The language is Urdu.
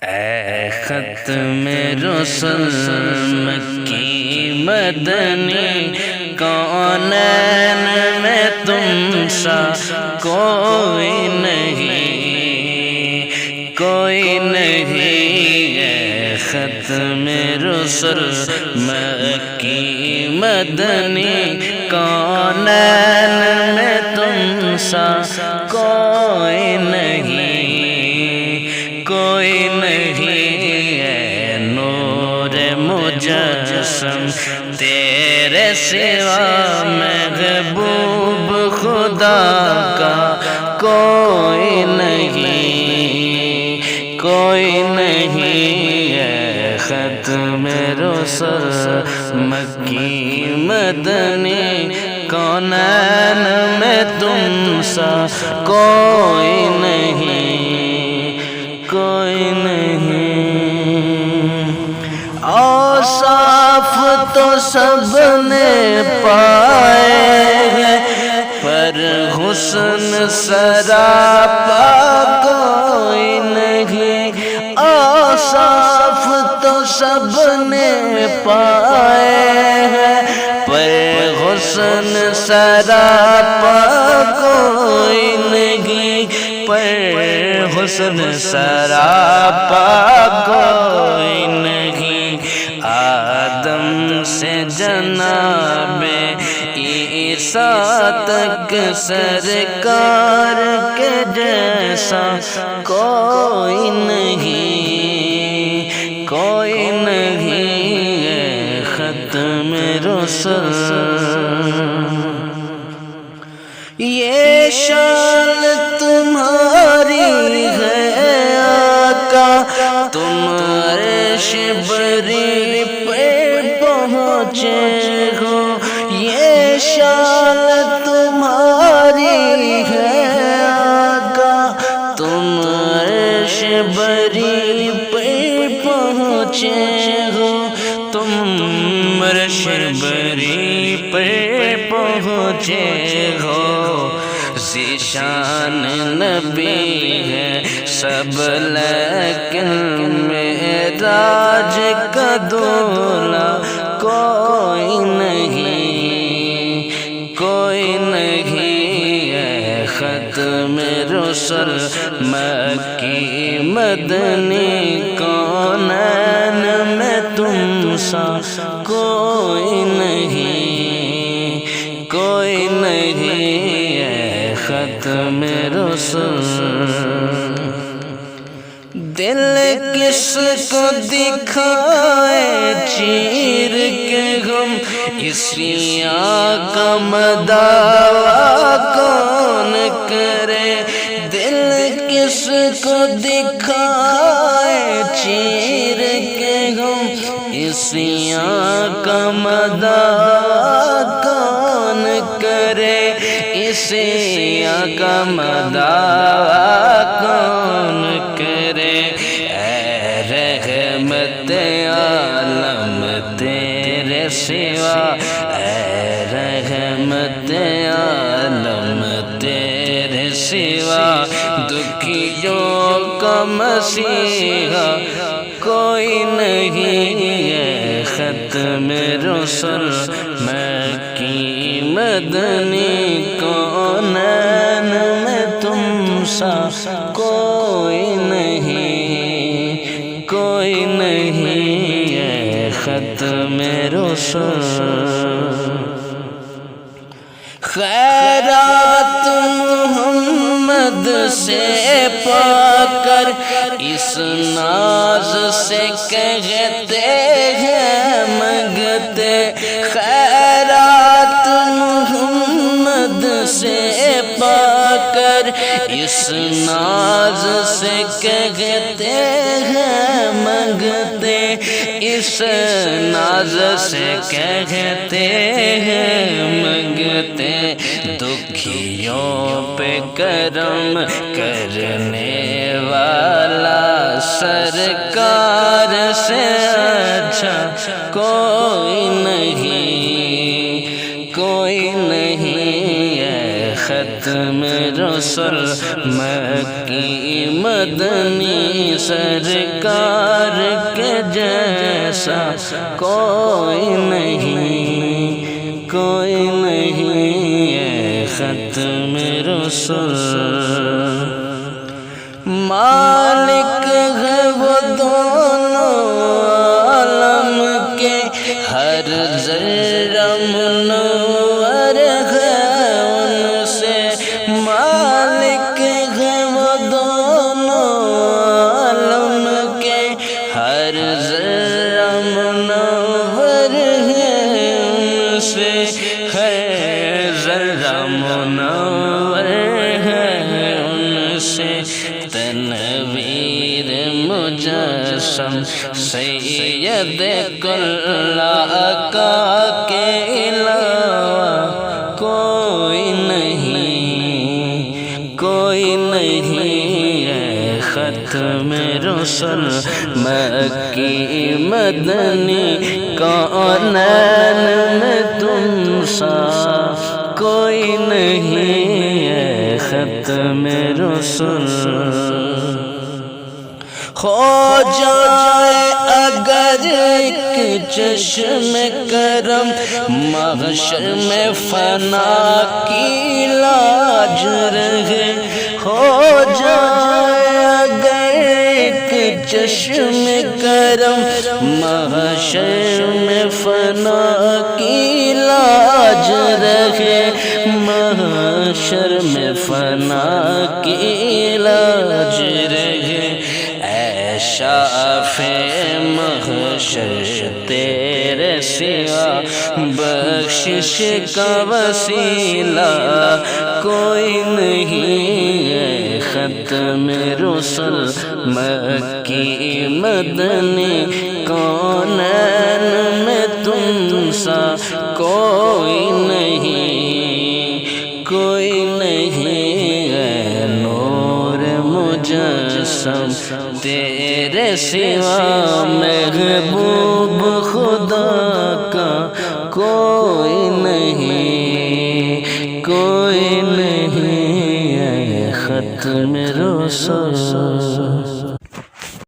اے ختم رسل مکی مدنی، کونین میں تم سا کوئی نہیں، کوئی نہیں۔ اے ختم رسل مکی مدنی، کونین میں تم سا کوئی نہیں، کوئی نہیں۔ اے نور مجسم تیرے سوا محبوب خدا کا کوئی نہیں، کوئی نہیں۔ اے ختم رسل مکی مدنی، کونین میں تم سا کوئی نہیں، کوئی نہیں۔ اوصاف تو سب نے پائے ہیں، پر حسن سراپا کوئی نہیں۔ اوصاف تو سب نے پائے ہیں، پر حسن سراپا کوئی نہیں، پر حسن سراپا کوئی نہیں۔ آدم سے جناب عیسیٰ تک سرکار کے جیسا کوئی نہیں، کوئی نہیں۔ اے ختم رسل یہ شان تمہاری ہے آقا، تم عرش بری پہ پہنچے ہو۔ یہ شان تمہاری ہے آقا، تم عرش بری پہ پہنچے ہو، تم عرش بری پہ پہنچے ہو۔ ذیشان نبی ہے سب لیکن معراج کا دولہ کوئی نہیں، کوئی نہیں۔ اے ختم رسل مکی مدنی، کونین میں تم سا کوئی نہیں، کوئی نہیں۔ اے ختم رسل دل کس کو دکھائے چیر کے غم، اسی آقا مداوا کون کرے۔ دل کس کو دکھائے چیر کے غم، اسی آقا مداوا کون کرے، اسی آقا مداوا کون کرے۔ اے رحمت عالم تیرے سوا، اے رحمت عالم تیرے سوا، دکھیوں کا مسیحا کوئی نہیں۔ اے ختم رسل مکی مدنی، کونین میں تم سا کوئی نہیں، کوئی نہیں۔ اے ختم رسل خیرات محمد سے پا کر اس ناز سے کہتے ہیں منگتے، خیرات محمد سے پا کر اس ناز سے کہتے ہیں منگتے، اس ناز سے کہتے ہیں منگتے۔ دکھیوں پہ کرم کرنے والا سرکار سے اچھا کوئی نہیں، کوئی نہیں۔ اے ختم رسل مکی مدنی سرکار کے جیسا کوئی نہیں، کوئی نہیں ہے ختم رسول۔ مالک ہے وہ دونوں عالم کے، ہر ذرہ منور ہے ان سے۔ مالک ہے وہ دونوں عالم کے، ہر ذرہ منور ہے ان سے، ہر ذرہ منور ہے ان سے۔ تنویر مجسم سید کل آقا کے علاوہ کوئی نہیں، کوئی نہیں ہے ختم رسول۔ مکی مدنی کونین میں تم سا کوئی نہیں ہے ختم رسول۔ ہو جائے اگر ایک چشم کرم محشر میں فنا کی لاج رہے، ہو جائے اگر ایک چشم کرم محشر میں فنا کی لاج رہے، محشر میں فنا کی لاج رہے۔ اے شافع محشر تیرے سوا بخشش کا وسیلہ کوئی نہیں ہے ختم رسول۔ مکی مدنی کونین میں تم سا کوئی نہیں، کوئی نہیں ہے نور مجسم تیرے سوا محبوب خدا کا کوئی نہیں، کوئی نہیں ہے ختم رسول۔